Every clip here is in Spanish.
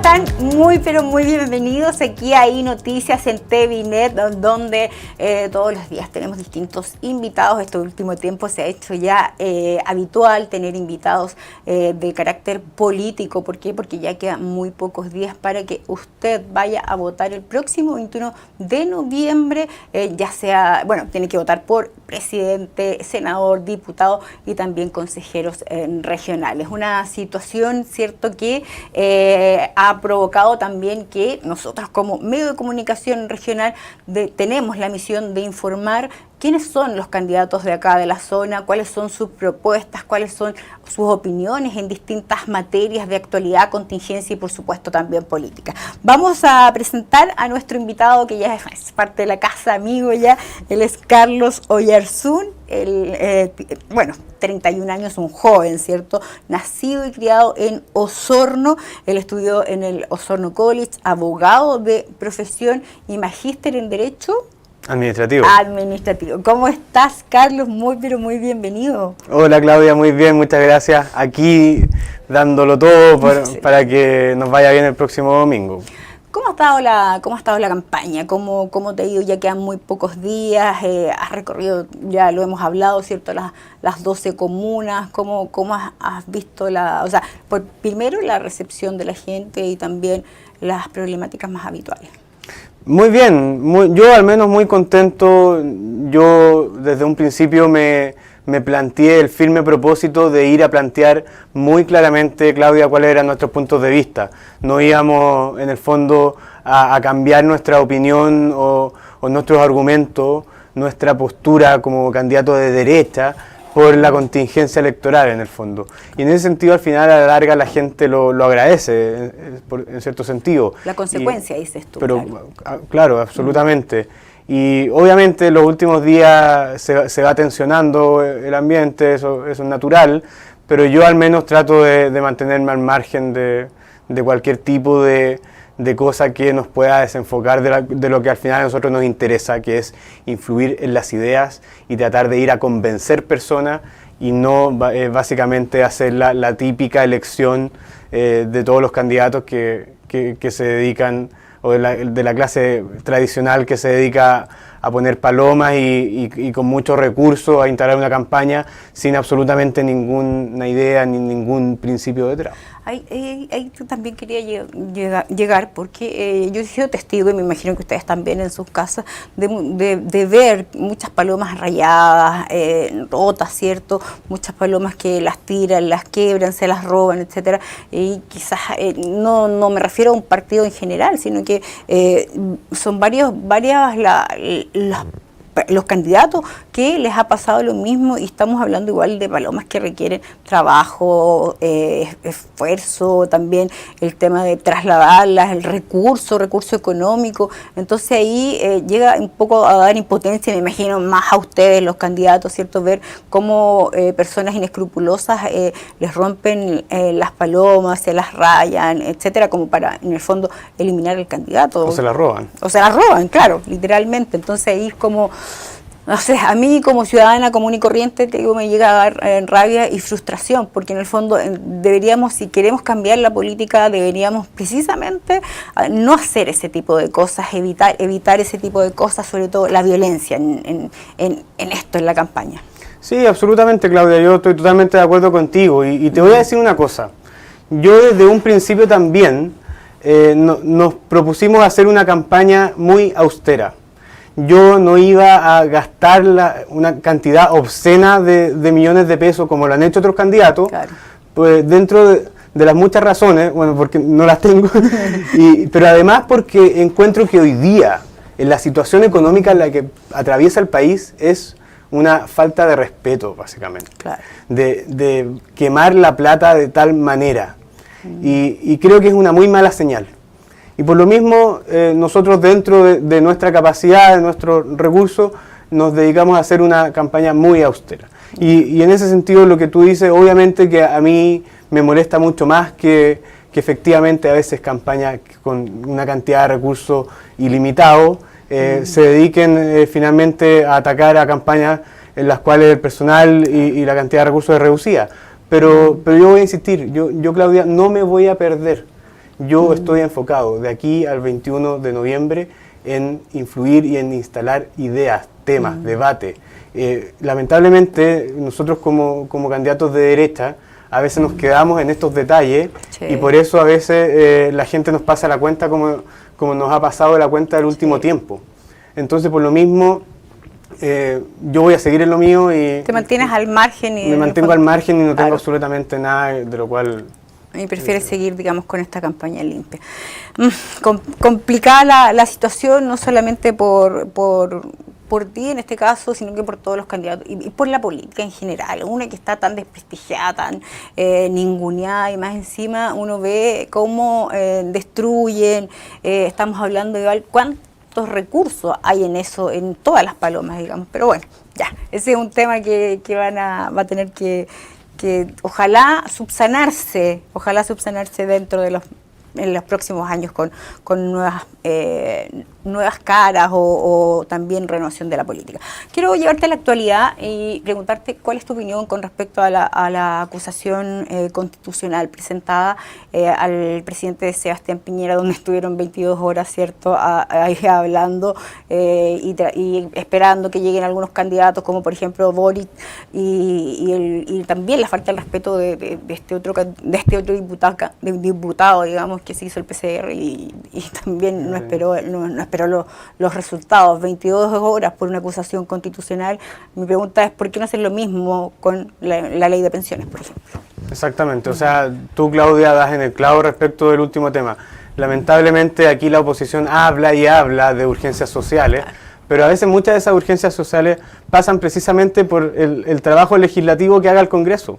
están? Muy, pero muy bienvenidos aquí a iNoticias en TVNet, donde todos los días tenemos distintos invitados. Este último tiempo se ha hecho ya habitual tener invitados de carácter político. ¿Por qué? Porque ya quedan muy pocos días para que usted vaya a votar el próximo 21 de noviembre, ya sea, bueno, tiene que votar por presidente, senador, diputado y también consejeros regionales. Una situación, cierto, que ha provocado también que nosotros como medio de comunicación regional tenemos la misión de informar quiénes son los candidatos de acá de la zona, cuáles son sus propuestas, cuáles son sus opiniones en distintas materias de actualidad, contingencia y por supuesto también política. Vamos a presentar a nuestro invitado que ya es parte de la casa, amigo ya, él es Carlos Oyarzún, bueno, 31 años, un joven, ¿cierto? Nacido y criado en Osorno, él estudió en el Osorno College, abogado de profesión y magíster en Derecho Administrativo. ¿Cómo estás, Carlos? Muy, pero muy bienvenido. Hola, Claudia, muy bien, muchas gracias. Aquí dándolo todo para que nos vaya bien el próximo domingo. ¿Cómo ha estado la campaña? ¿Cómo te ha ido? Ya quedan muy pocos días, has recorrido, ya lo hemos hablado, ¿cierto? Las 12 comunas, ¿cómo has visto primero la recepción de la gente y también las problemáticas más habituales? Muy bien, yo al menos muy contento. Yo desde un principio me planteé el firme propósito de ir a plantear muy claramente, Claudia, cuáles eran nuestros puntos de vista. No íbamos en el fondo a cambiar nuestra opinión o nuestros argumentos, nuestra postura como candidato de derecha por la contingencia electoral en el fondo. Y en ese sentido, al final, a la larga, la gente lo agradece, en cierto sentido. La consecuencia, dices tú. Pero, claro, absolutamente. Y obviamente en los últimos días se va tensionando el ambiente, eso es natural, pero yo al menos trato de mantenerme al margen de cualquier tipo de cosa que nos pueda desenfocar de lo que al final a nosotros nos interesa, que es influir en las ideas y tratar de ir a convencer personas y no básicamente hacer la típica elección de todos los candidatos que se dedican, o de la clase tradicional que se dedica a poner palomas y con muchos recursos a instalar una campaña sin absolutamente ninguna idea ni ningún principio detrás. Ahí también quería llegar porque yo he sido testigo y me imagino que ustedes también en sus casas de ver muchas palomas rayadas, rotas, ¿cierto? Muchas palomas que las tiran, las quebran, se las roban, etcétera. Y quizás no me refiero a un partido en general, sino que son los candidatos que les ha pasado lo mismo y estamos hablando igual de palomas que requieren trabajo, esfuerzo, también el tema de trasladarlas, el recurso económico. Entonces ahí llega un poco a dar impotencia, me imagino más a ustedes los candidatos, ¿cierto? Ver cómo personas inescrupulosas les rompen las palomas, se las rayan, etcétera, como para en el fondo eliminar el candidato. O se las roban. O se las roban, claro, literalmente. Entonces ahí es como, no sé, a mí como ciudadana común y corriente me llega a dar rabia y frustración, porque en el fondo deberíamos, si queremos cambiar la política, deberíamos precisamente no hacer ese tipo de cosas, evitar ese tipo de cosas, sobre todo la violencia en esto, en la campaña. Sí, absolutamente, Claudia, yo estoy totalmente de acuerdo contigo y te voy a decir una cosa. Yo desde un principio también nos propusimos hacer una campaña muy austera. Yo no iba a gastar una cantidad obscena de millones de pesos como lo han hecho otros candidatos, claro. Pues dentro de las muchas razones, bueno, porque no las tengo, pero además porque encuentro que hoy día, en la situación económica en la que atraviesa el país, es una falta de respeto, básicamente, claro. de quemar la plata de tal manera, y creo que es una muy mala señal. Y por lo mismo, nosotros dentro de nuestra capacidad, de nuestros recursos, nos dedicamos a hacer una campaña muy austera. Y en ese sentido, lo que tú dices, obviamente que a mí me molesta mucho más que efectivamente a veces campañas con una cantidad de recursos ilimitados se dediquen finalmente a atacar a campañas en las cuales el personal y la cantidad de recursos es reducida. Pero yo voy a insistir, yo Claudia, no me voy a perder Yo estoy enfocado de aquí al 21 de noviembre en influir y en instalar ideas, temas, debate. Lamentablemente, nosotros como candidatos de derecha, a veces nos quedamos en estos detalles y por eso a veces la gente nos pasa la cuenta como nos ha pasado la cuenta del último tiempo. Entonces, por lo mismo, yo voy a seguir en lo mío y... Te mantienes al margen. Me mantengo al margen y no tengo absolutamente nada de lo cual... Y prefieres seguir, digamos, con esta campaña limpia. Complicada la situación, no solamente por ti en este caso, sino que por todos los candidatos y por la política en general. Una que está tan desprestigiada, tan ninguneada y más encima uno ve cómo destruyen, estamos hablando de cuántos recursos hay en eso, en todas las palomas, digamos. Pero bueno, ya, ese es un tema que va a tener que ojalá subsanarse dentro de en los próximos años con nuevas caras o también renovación de la política. Quiero llevarte a la actualidad y preguntarte cuál es tu opinión con respecto a la acusación constitucional presentada al presidente Sebastián Piñera, donde estuvieron 22 horas, ¿cierto?, ahí hablando y esperando que lleguen algunos candidatos, como por ejemplo Boric, y también la falta de respeto de este otro diputado, digamos, que se hizo el PCR y también no esperó los resultados. 22 horas por una acusación constitucional. Mi pregunta es, ¿por qué no hacer lo mismo con la ley de pensiones, por ejemplo? Exactamente, o sea, tú, Claudia, das en el clavo respecto del último tema. Lamentablemente aquí la oposición habla y habla de urgencias sociales, claro, pero a veces muchas de esas urgencias sociales pasan precisamente por el trabajo legislativo que haga el Congreso.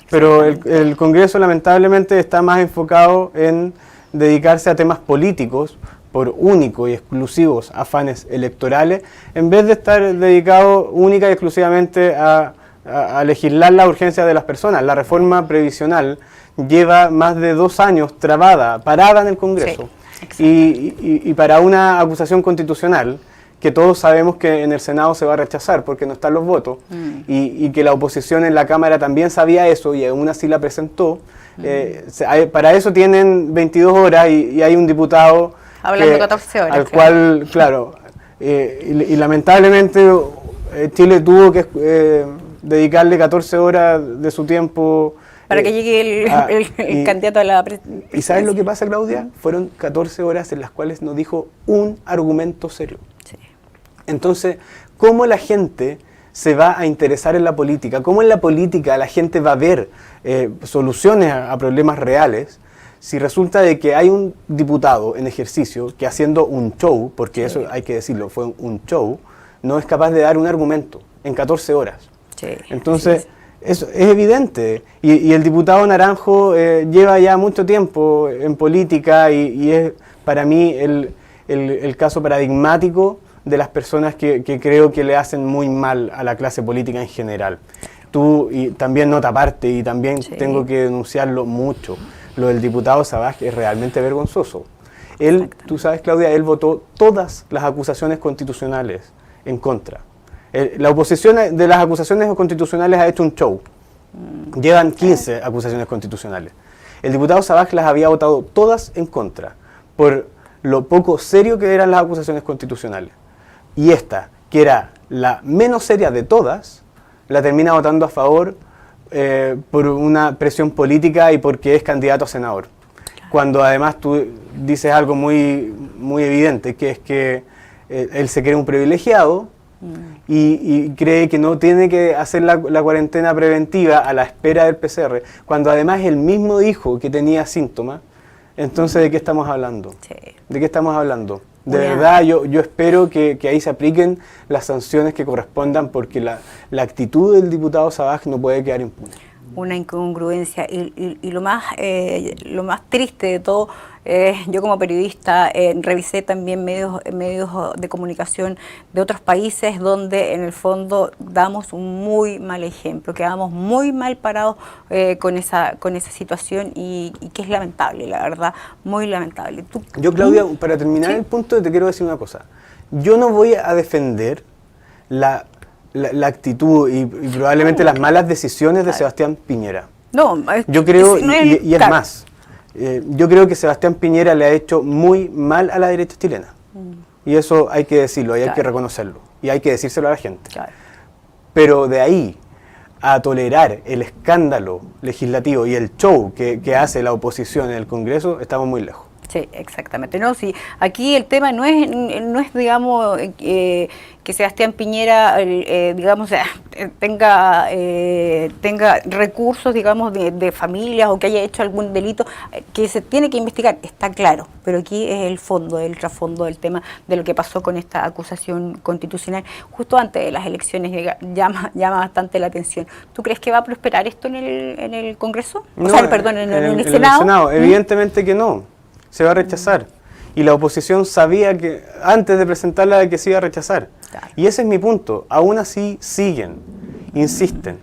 Pero el Congreso lamentablemente está más enfocado en dedicarse a temas políticos por únicos y exclusivos afanes electorales, en vez de estar dedicado única y exclusivamente a legislar la urgencia de las personas. La reforma previsional lleva más de 2 años parada en el Congreso. Sí, y para una acusación constitucional, que todos sabemos que en el Senado se va a rechazar porque no están los votos, y que la oposición en la Cámara también sabía eso y aún así la presentó, para eso tienen 22 horas y hay un diputado hablando 14 horas, al cual, claro, y lamentablemente Chile tuvo que dedicarle 14 horas de su tiempo para que llegue el candidato a la presidencia. ¿Y sabes lo que pasa, Claudia? Fueron 14 horas en las cuales no dijo un argumento serio. Sí. Entonces, ¿cómo la gente se va a interesar en la política? ¿Cómo en la política la gente va a ver soluciones a problemas reales si resulta de que hay un diputado en ejercicio que, haciendo un show, porque eso hay que decirlo, fue un show, no es capaz de dar un argumento en 14 horas? Sí. Entonces, eso es evidente. Y el diputado Naranjo lleva ya mucho tiempo en política y es para mí el caso paradigmático de las personas que creo que le hacen muy mal a la clase política en general. Tú, y también nota aparte, y también tengo que denunciarlo mucho, lo del diputado Sabaj es realmente vergonzoso. Él, tú sabes, Claudia, él votó todas las acusaciones constitucionales en contra. La oposición de las acusaciones constitucionales ha hecho un show. Llevan 15 acusaciones constitucionales. El diputado Sabaj las había votado todas en contra, por lo poco serio que eran las acusaciones constitucionales. Y esta, que era la menos seria de todas, la termina votando a favor por una presión política y porque es candidato a senador. Cuando además tú dices algo muy evidente, que es que él se cree un privilegiado y cree que no tiene que hacer la cuarentena preventiva a la espera del PCR, cuando además él mismo dijo que tenía síntomas. Entonces, ¿de qué estamos hablando? Sí. ¿De qué estamos hablando? De verdad, yo espero que ahí se apliquen las sanciones que correspondan, porque la actitud del diputado Sabaj no puede quedar impune. Una incongruencia y lo más triste de todo, yo como periodista revisé también medios de comunicación de otros países donde en el fondo damos un muy mal ejemplo, quedamos muy mal parados con esa situación y que es lamentable, la verdad, muy lamentable. Yo, Claudia, para terminar el punto, te quiero decir una cosa. Yo no voy a defender la actitud y probablemente las malas decisiones de Sebastián Piñera. No, yo creo, y es más, yo creo que Sebastián Piñera le ha hecho muy mal a la derecha chilena. Y eso hay que decirlo, y hay que reconocerlo, y hay que decírselo a la gente. Claro. Pero de ahí a tolerar el escándalo legislativo y el show que hace la oposición en el Congreso, estamos muy lejos. Sí, exactamente. No, sí, aquí el tema no es digamos, que Sebastián Piñera, digamos, tenga recursos, digamos, de familias o que haya hecho algún delito que se tiene que investigar, está claro. Pero aquí es el fondo, el trasfondo del tema de lo que pasó con esta acusación constitucional justo antes de las elecciones, llama bastante la atención. ¿Tú crees que va a prosperar esto en el Congreso? No, o sea, perdón, en el Senado. En el Senado, evidentemente que no. Se va a rechazar. Y la oposición sabía que antes de presentarla que se iba a rechazar. Claro. Y ese es mi punto. Aún así siguen, insisten.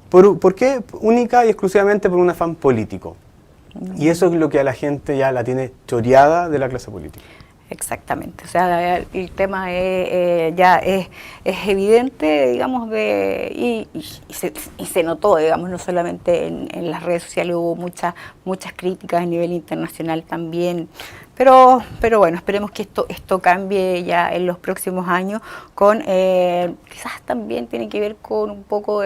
¿Por qué? Única y exclusivamente por un afán político. Y eso es lo que a la gente ya la tiene choreada de la clase política. Exactamente, o sea, el tema ya es evidente, digamos, y se notó, digamos, no solamente en las redes sociales, hubo muchas críticas a nivel internacional también, pero bueno, esperemos que esto cambie ya en los próximos años, quizás también tiene que ver con un poco,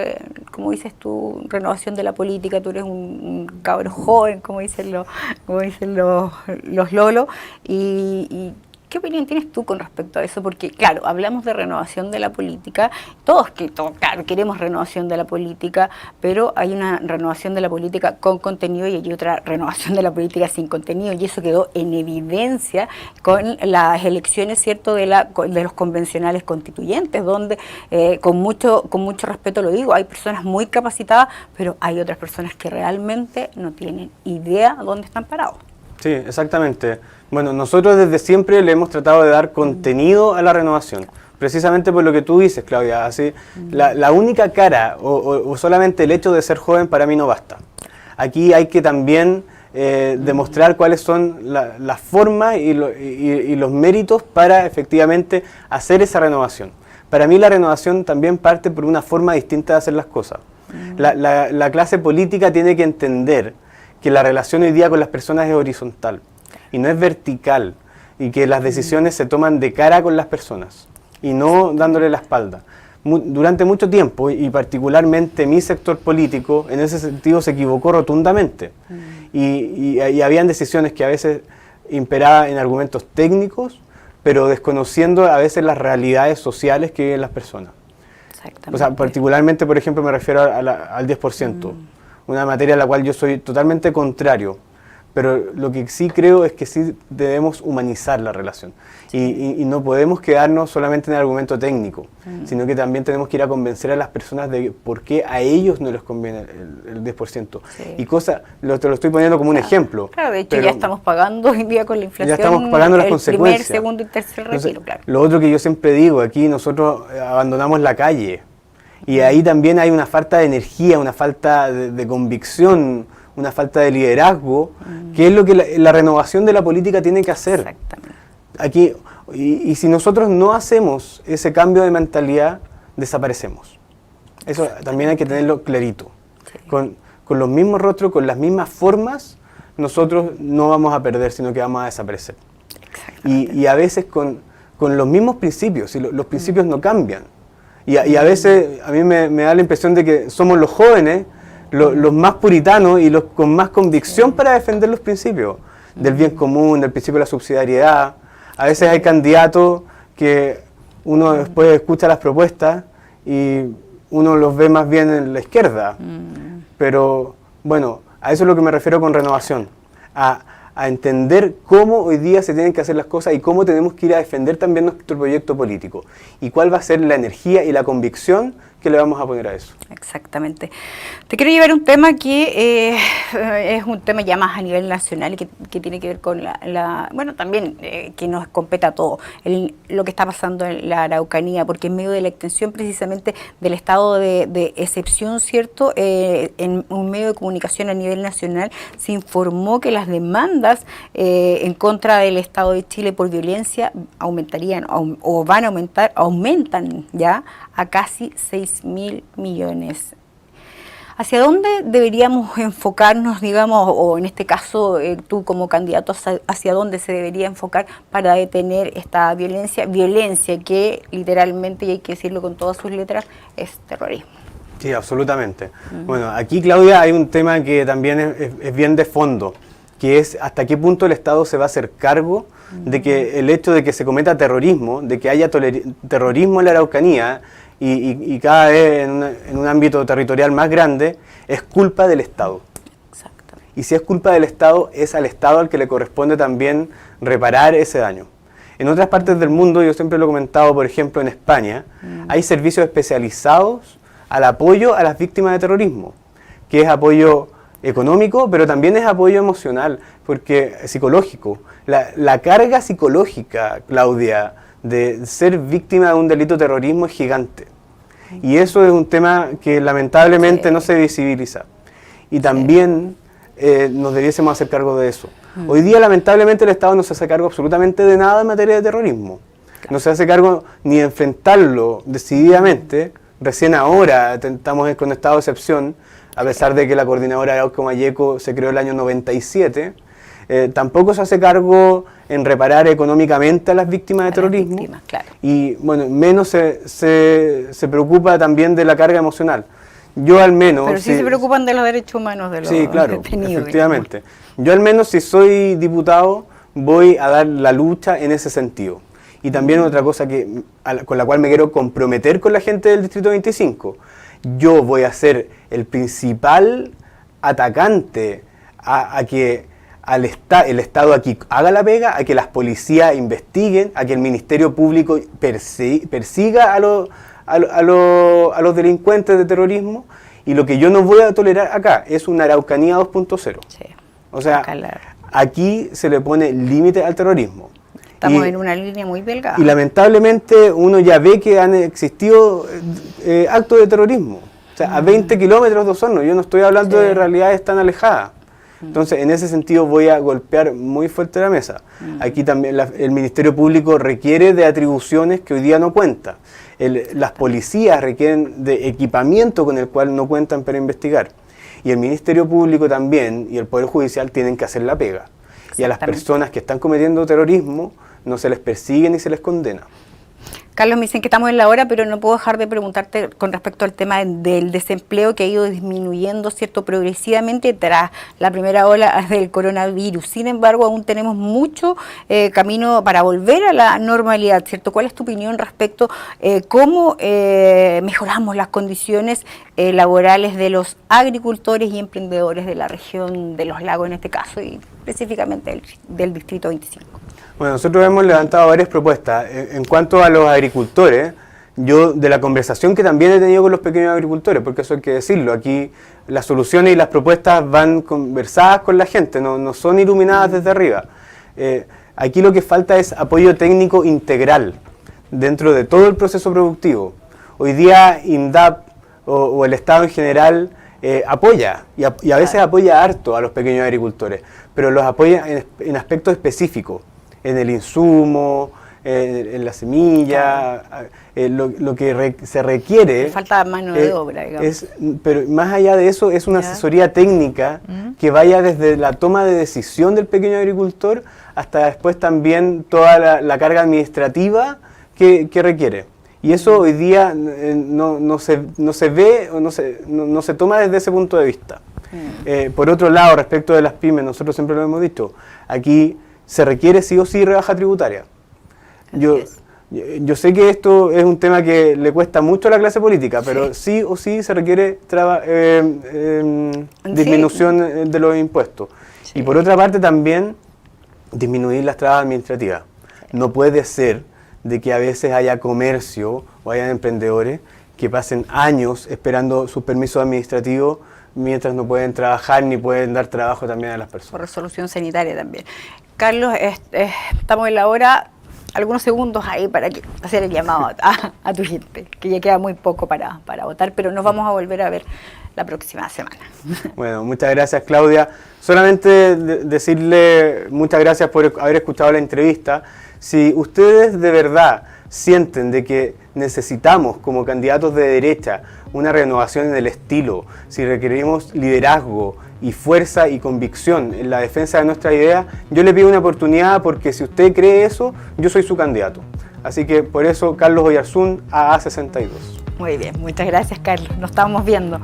como dices tú, renovación de la política. Tú eres un cabro joven, como dicen los lolos, y ¿qué opinión tienes tú con respecto a eso? Porque, claro, hablamos de renovación de la política, todos, claro, queremos renovación de la política, pero hay una renovación de la política con contenido y hay otra renovación de la política sin contenido, y eso quedó en evidencia con las elecciones, ¿cierto?, de los convencionales constituyentes, donde, con mucho respeto lo digo, hay personas muy capacitadas, pero hay otras personas que realmente no tienen idea dónde están parados. Sí, exactamente. Bueno, nosotros desde siempre le hemos tratado de dar contenido a la renovación, precisamente por lo que tú dices, Claudia. Así, la única cara o solamente el hecho de ser joven para mí no basta. Aquí hay que también demostrar cuáles son las formas y los méritos para efectivamente hacer esa renovación. Para mí la renovación también parte por una forma distinta de hacer las cosas. La clase política tiene que entender que la relación hoy día con las personas es horizontal y no es vertical, y que las decisiones se toman de cara con las personas y no dándole la espalda. Durante mucho tiempo, y particularmente mi sector político, en ese sentido se equivocó rotundamente. Y habían decisiones que a veces imperaban en argumentos técnicos, pero desconociendo a veces las realidades sociales que viven las personas. O sea, particularmente, por ejemplo, me refiero al 10%. Una materia a la cual yo soy totalmente contrario, pero lo que sí creo es que sí debemos humanizar la relación y no podemos quedarnos solamente en el argumento técnico, sino que también tenemos que ir a convencer a las personas de por qué a ellos no les conviene el 10%. Sí. Y te lo estoy poniendo como un ejemplo. Claro, de hecho ya estamos pagando hoy en día con la inflación, ya estamos pagando las consecuencias. Primer, segundo y tercer retiro. Entonces, claro. Lo otro que yo siempre digo, aquí nosotros abandonamos la calle. Y ahí también hay una falta de energía, una falta de convicción, una falta de liderazgo, que es lo que la renovación de la política tiene que hacer. Exactamente. Aquí, y si nosotros no hacemos ese cambio de mentalidad, desaparecemos. Eso también hay que tenerlo clarito. Sí. Con los mismos rostros, con las mismas formas, nosotros no vamos a perder, sino que vamos a desaparecer. Y a veces con los mismos principios, y los principios no cambian. Y a veces a mí me da la impresión de que somos los jóvenes, los más puritanos y los con más convicción para defender los principios del bien común, del principio de la subsidiariedad. A veces hay candidatos que uno después escucha las propuestas y uno los ve más bien en la izquierda. Pero bueno, a eso es lo que me refiero con renovación, a entender cómo hoy día se tienen que hacer las cosas y cómo tenemos que ir a defender también nuestro proyecto político y cuál va a ser la energía y la convicción que le vamos a poner a eso. Exactamente. Te quiero llevar un tema que es un tema ya más a nivel nacional y que tiene que ver con bueno, también que nos compete a todos, lo que está pasando en la Araucanía, porque en medio de la extensión precisamente del estado de excepción, ¿cierto? En un medio de comunicación a nivel nacional se informó que las demandas en contra del Estado de Chile por violencia aumentarían o van a aumentan ya a casi 6.000 millones. ¿Hacia dónde deberíamos enfocarnos, digamos, o en este caso tú como candidato, hacia dónde se debería enfocar para detener esta violencia que literalmente, y hay que decirlo con todas sus letras, es terrorismo? Sí, absolutamente. Bueno, aquí, Claudia, hay un tema que también es bien de fondo, que es hasta qué punto el Estado se va a hacer cargo de que el hecho de que se cometa terrorismo, de que haya terrorismo en la Araucanía y cada vez en un ámbito territorial más grande, es culpa del Estado. Exactamente. Y si es culpa del Estado, es al Estado al que le corresponde también reparar ese daño. En otras partes del mundo, yo siempre lo he comentado, por ejemplo en España, hay servicios especializados al apoyo a las víctimas de terrorismo, que es apoyo económico, pero también es apoyo emocional, porque psicológico. La carga psicológica, Claudia, de ser víctima de un delito de terrorismo es gigante. Y eso es un tema que lamentablemente no se visibiliza. Y también nos debiésemos hacer cargo de eso. Hoy día, lamentablemente, el Estado no se hace cargo absolutamente de nada en materia de terrorismo. No se hace cargo ni de enfrentarlo decididamente. Recién ahora estamos con estado de excepción, a pesar de que la coordinadora Arauco-Mayeco se creó el año 97, tampoco se hace cargo en reparar económicamente a las víctimas de terrorismo. Claro. Y bueno, menos se preocupa también de la carga emocional. Yo al menos... Pero sí se preocupan de los derechos humanos de los detenidos. Efectivamente. Yo al menos si soy diputado voy a dar la lucha en ese sentido. Y también otra cosa con la cual me quiero comprometer con la gente del Distrito 25. Yo voy a ser el principal atacante a que el Estado aquí haga la pega, a que las policías investiguen, a que el Ministerio Público persiga a los delincuentes de terrorismo. Y lo que yo no voy a tolerar acá es una Araucanía 2.0. Sí. O sea, aquí se le pone límite al terrorismo. Estamos en una línea muy delgada. Y lamentablemente uno ya ve que han existido actos de terrorismo. O sea, a 20 kilómetros de Osorno. Yo no estoy hablando de realidades tan alejadas. Entonces, en ese sentido voy a golpear muy fuerte la mesa. Aquí también el Ministerio Público requiere de atribuciones que hoy día no cuenta. Las policías requieren de equipamiento con el cual no cuentan para investigar. Y el Ministerio Público también y el Poder Judicial tienen que hacer la pega. Y a las personas que están cometiendo terrorismo no se les persigue ni se les condena. Carlos, me dicen que estamos en la hora, pero no puedo dejar de preguntarte con respecto al tema del desempleo que ha ido disminuyendo, ¿cierto?, progresivamente tras la primera ola del coronavirus. Sin embargo, aún tenemos mucho camino para volver a la normalidad, ¿cierto? ¿Cuál es tu opinión respecto cómo mejoramos las condiciones laborales de los agricultores y emprendedores de la región de los lagos, en este caso, y específicamente del Distrito 25? Bueno, nosotros hemos levantado varias propuestas. En cuanto a los agricultores, yo de la conversación que también he tenido con los pequeños agricultores, porque eso hay que decirlo, aquí las soluciones y las propuestas van conversadas con la gente, no son iluminadas desde arriba. Aquí lo que falta es apoyo técnico integral dentro de todo el proceso productivo. Hoy día INDAP o el Estado en general apoya, y a veces apoya harto a los pequeños agricultores, pero los apoya en aspectos específicos. En el insumo, en la semilla, lo que se requiere... Falta mano de obra, digamos. Pero más allá de eso, es una asesoría técnica que vaya desde la toma de decisión del pequeño agricultor hasta después también toda la carga administrativa que requiere. Y eso hoy día no se ve o no se toma desde ese punto de vista. Por otro lado, respecto de las pymes, nosotros siempre lo hemos dicho, aquí se requiere sí o sí rebaja tributaria. Yo sé que esto es un tema que le cuesta mucho a la clase política, pero sí o sí se requiere disminución de los impuestos. Sí. Y por otra parte también disminuir las trabas administrativas. No puede ser de que a veces haya comercio o haya emprendedores que pasen años esperando sus permisos administrativos mientras no pueden trabajar ni pueden dar trabajo también a las personas. Por resolución sanitaria también. Carlos, estamos en la hora, algunos segundos ahí para hacer el llamado a tu gente, que ya queda muy poco para votar, pero nos vamos a volver a ver la próxima semana. Bueno, muchas gracias, Claudia. Solamente decirle muchas gracias por haber escuchado la entrevista. Si ustedes de verdad sienten de que necesitamos como candidatos de derecha una renovación en el estilo, si requerimos liderazgo y fuerza y convicción en la defensa de nuestra idea, yo le pido una oportunidad porque si usted cree eso, yo soy su candidato. Así que por eso, Carlos Oyarzún, AA62. Muy bien, muchas gracias, Carlos. Nos estamos viendo.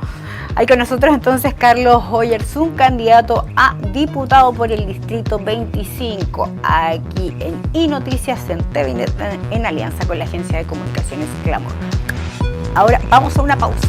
Hay con nosotros entonces Carlos Oyarzún, candidato a diputado por el Distrito 25, aquí en iNoticias, en TVNet, en alianza con la Agencia de Comunicaciones Clamor. Ahora vamos a una pausa.